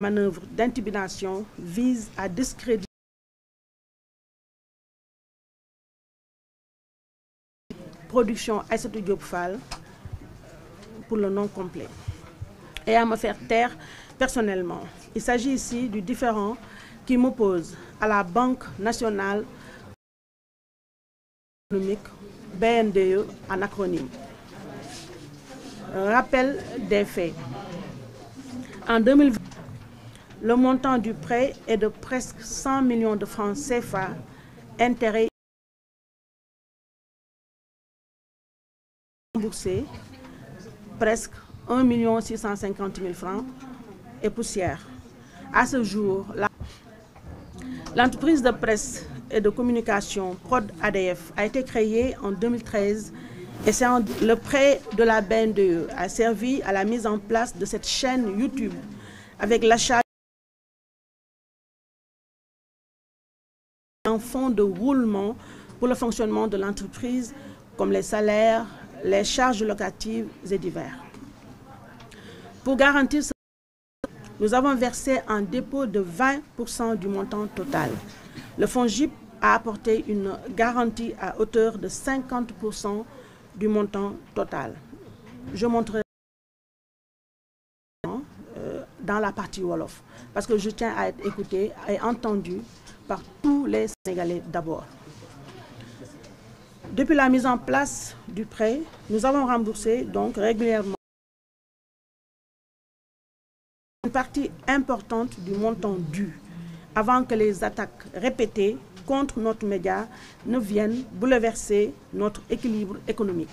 manœuvre d'intimidation vise à discréditer production Aïssatou Diop Fall pour le nom complet et à me faire taire personnellement. Il s'agit ici du différend qui m'oppose à la Banque nationale économique, BNDE en acronyme. Rappel des faits. En 2020, le montant du prêt est de presque 100 millions de francs CFA, intérêts remboursés, presque 1 650 000 francs et poussière. À ce jour, l'entreprise de presse et de communication Prod ADF a été créée en 2013 et le prêt de la BNDE a servi à la mise en place de cette chaîne YouTube avec l'achat d'un fonds de roulement pour le fonctionnement de l'entreprise comme les salaires, les charges locatives et divers. Pour garantir ce nous avons versé un dépôt de 20% du montant total. Le FONGIP a apporté une garantie à hauteur de 50% du montant total. Je montrerai dans la partie Wolof, parce que je tiens à être écouté et entendu par tous les Sénégalais d'abord. Depuis la mise en place du prêt, nous avons remboursé donc régulièrement une partie importante du montant dû avant que les attaques répétées contre notre média ne viennent bouleverser notre équilibre économique.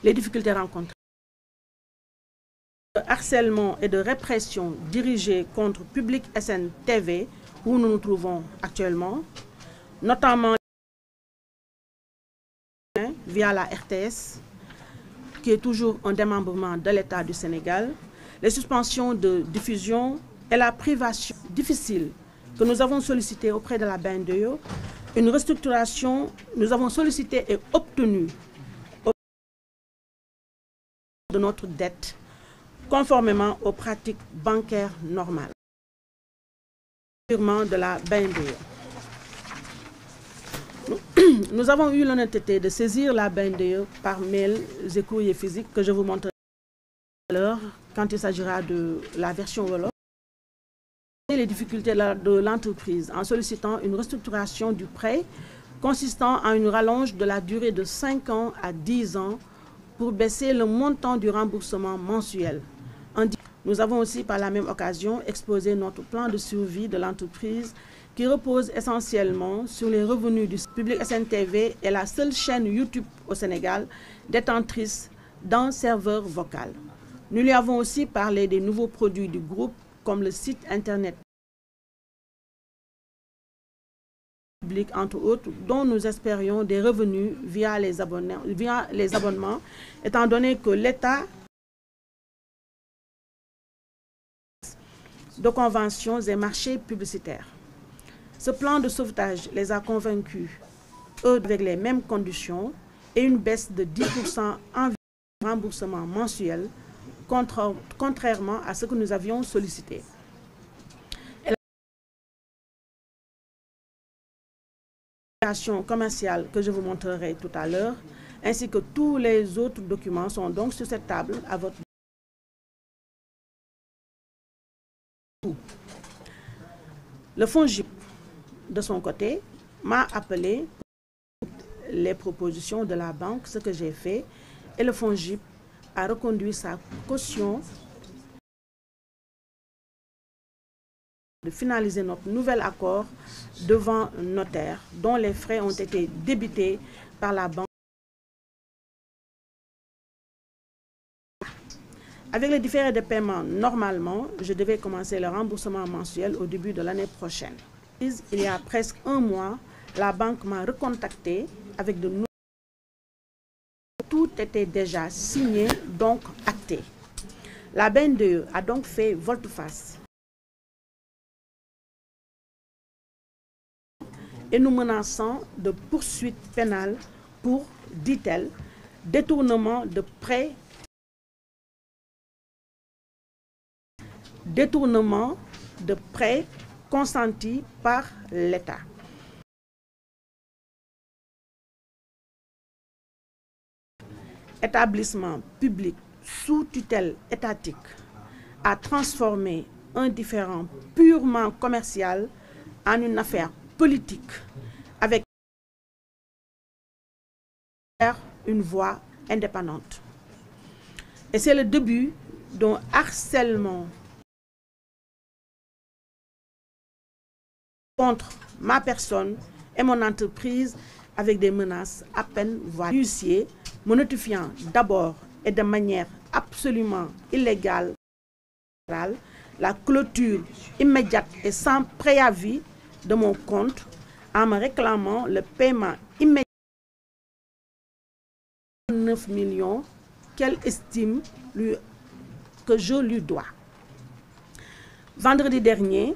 Les difficultés rencontrées. Le harcèlement et de répression dirigés contre Public SN TV, où nous nous trouvons actuellement, notamment via la RTS, qui est toujours un démembrement de l'État du Sénégal, les suspensions de diffusion et la privation difficile que nous avons sollicité auprès de la BNDE, une restructuration, nous avons sollicité et obtenu de notre dette conformément aux pratiques bancaires normales. De la BNDE. Nous avons eu l'honnêteté de saisir la BNDE par mail et courrier physique que je vous montrerai tout à l'heure quand il s'agira de la version Wolof. Les difficultés de l'entreprise en sollicitant une restructuration du prêt consistant en une rallonge de la durée de 5 ans à 10 ans pour baisser le montant du remboursement mensuel. Nous avons aussi par la même occasion exposé notre plan de survie de l'entreprise qui repose essentiellement sur les revenus du Public SN TV et la seule chaîne YouTube au Sénégal détentrice d'un serveur vocal. Nous lui avons aussi parlé des nouveaux produits du groupe comme le site internet public entre autres dont nous espérions des revenus via les abonnements étant donné que l'État de conventions et marchés publicitaires. Ce plan de sauvetage les a convaincus, eux avec les mêmes conditions et une baisse de 10% en remboursement mensuel, contrairement à ce que nous avions sollicité. La déclaration commerciale que je vous montrerai tout à l'heure, ainsi que tous les autres documents sont donc sur cette table à votre Le FONGIP, de son côté, m'a appelé pour les propositions de la banque, ce que j'ai fait, et le FONGIP a reconduit sa caution de finaliser notre nouvel accord devant un notaire, dont les frais ont été débités par la banque. Avec les différés de paiement, normalement, je devais commencer le remboursement mensuel au début de l'année prochaine. Il y a presque un mois, la banque m'a recontacté avec de nouveaux. Tout était déjà signé, donc acté. La BNDE a donc fait volte-face et nous menaçant de poursuites pénales pour, dit-elle, détournement de prêts détournement de prêts consentis par l'État. Établissement public sous tutelle étatique a transformé un différend purement commercial en une affaire politique avec une voix indépendante. Et c'est le début d'un harcèlement contre ma personne et mon entreprise avec des menaces à peine voire huissier, me notifiant d'abord et de manière absolument illégale la clôture immédiate et sans préavis de mon compte en me réclamant le paiement immédiat de 9 millions qu'elle estime que je lui dois. Vendredi dernier,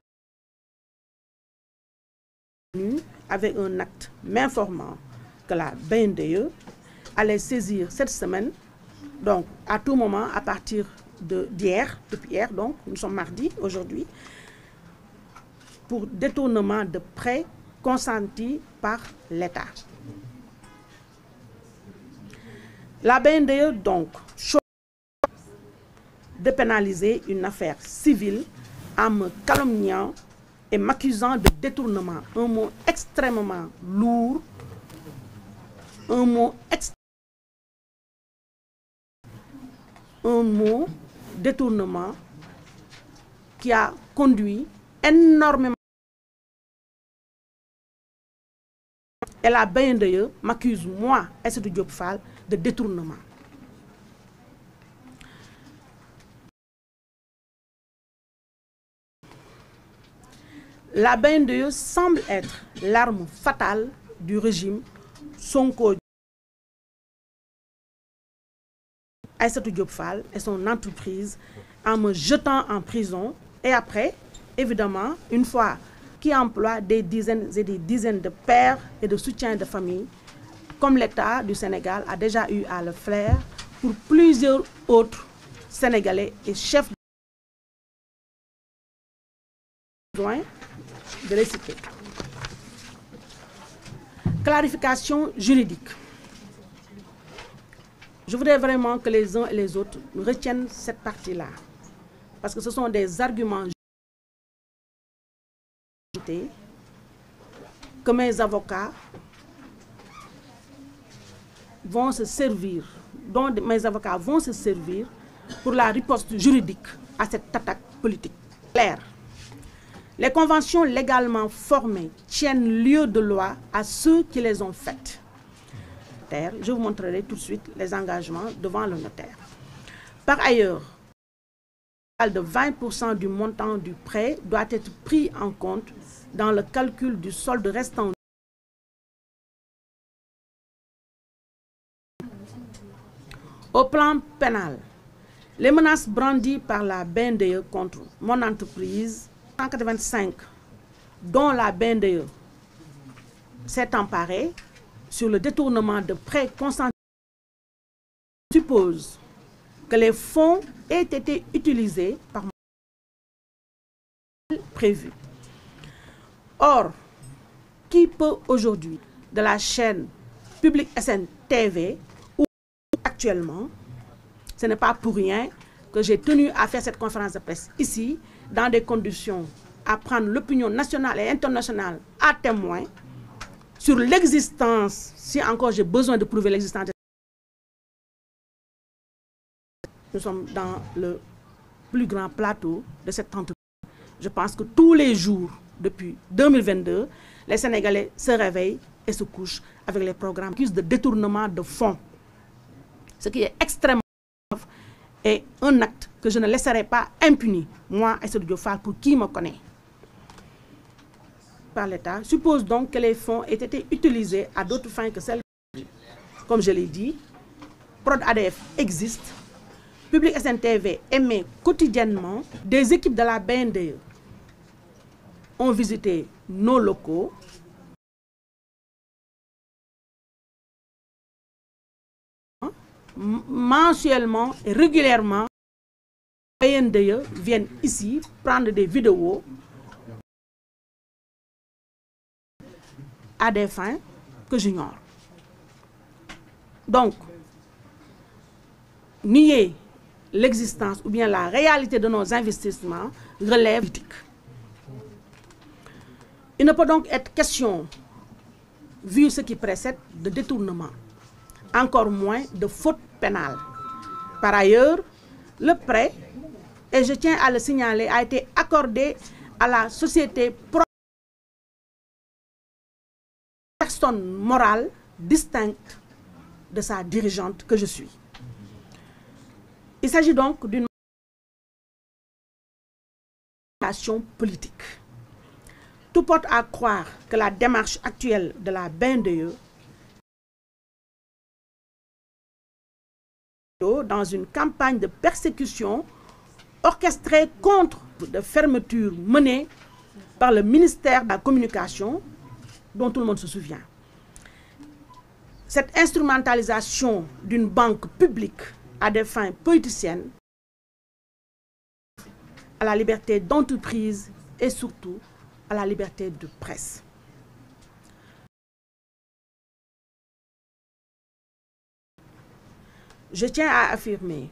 avec un acte m'informant que la BNDE allait saisir cette semaine, donc à tout moment, à partir d'hier, depuis hier, donc nous sommes mardi aujourd'hui, pour détournement de prêts consentis par l'État. La BNDE, donc, choisit de pénaliser une affaire civile en me calomniant et m'accusant de détournement. Un mot extrêmement lourd, un mot détournement qui a conduit énormément. Et la BNDE m'accuse, moi, Aïssatou Diop Fall, de détournement. La BNDE semble être l'arme fatale du régime Sonko. Aïssatou Diop Fall et son entreprise en me jetant en prison et après, évidemment, une fois qui emploie des dizaines et des dizaines de pères et de soutiens de famille, comme l'État du Sénégal a déjà eu à le faire pour plusieurs autres Sénégalais et chefs besoin de les citer. Clarification juridique. Je voudrais vraiment que les uns et les autres retiennent cette partie-là, parce que ce sont des arguments que mes avocats vont se servir, dont mes avocats vont se servir pour la riposte juridique à cette attaque politique. Claire. Les conventions légalement formées tiennent lieu de loi à ceux qui les ont faites. Je vous montrerai tout de suite les engagements devant le notaire. Par ailleurs, de 20% du montant du prêt doit être pris en compte dans le calcul du solde restant. Au plan pénal, les menaces brandies par la BNDE contre mon entreprise, 185, dont la BNDE s'est emparée sur le détournement de prêts consentis, suppose que les fonds aient été utilisés par prévu. Or, qui peut aujourd'hui de la chaîne Public SN TV ou actuellement, ce n'est pas pour rien que j'ai tenu à faire cette conférence de presse ici, dans des conditions à prendre l'opinion nationale et internationale à témoin sur l'existence, si encore j'ai besoin de prouver l'existence. Nous sommes dans le plus grand plateau de cette entreprise. Je pense que tous les jours, depuis 2022, les Sénégalais se réveillent et se couchent avec les programmes de détournement de fonds. Ce qui est extrêmement grave et un acte que je ne laisserai pas impuni, moi, Aïssatou Diop Fall, pour qui me connaît. Par l'État, suppose donc que les fonds aient été utilisés à d'autres fins que celles. Comme je l'ai dit, Prod ADF existe, Public SN TV émet quotidiennement, des équipes de la BNDE ont visité nos locaux. Mensuellement et régulièrement, BNDE viennent ici prendre des vidéos à des fins que j'ignore. Donc, nier l'existence ou bien la réalité de nos investissements relève politique. Il ne peut donc être question, vu ce qui précède, de détournement, encore moins de faute pénale. Par ailleurs, le prêt, et je tiens à le signaler, a été accordé à la société personne morale distincte de sa dirigeante que je suis. Il s'agit donc d'une action politique. Tout porte à croire que la démarche actuelle de la BNDE dans une campagne de persécution orchestrée contre de fermeture menée par le ministère de la Communication, dont tout le monde se souvient. Cette instrumentalisation d'une banque publique à des fins politiciennes, à la liberté d'entreprise et surtout à la liberté de presse. Je tiens à affirmer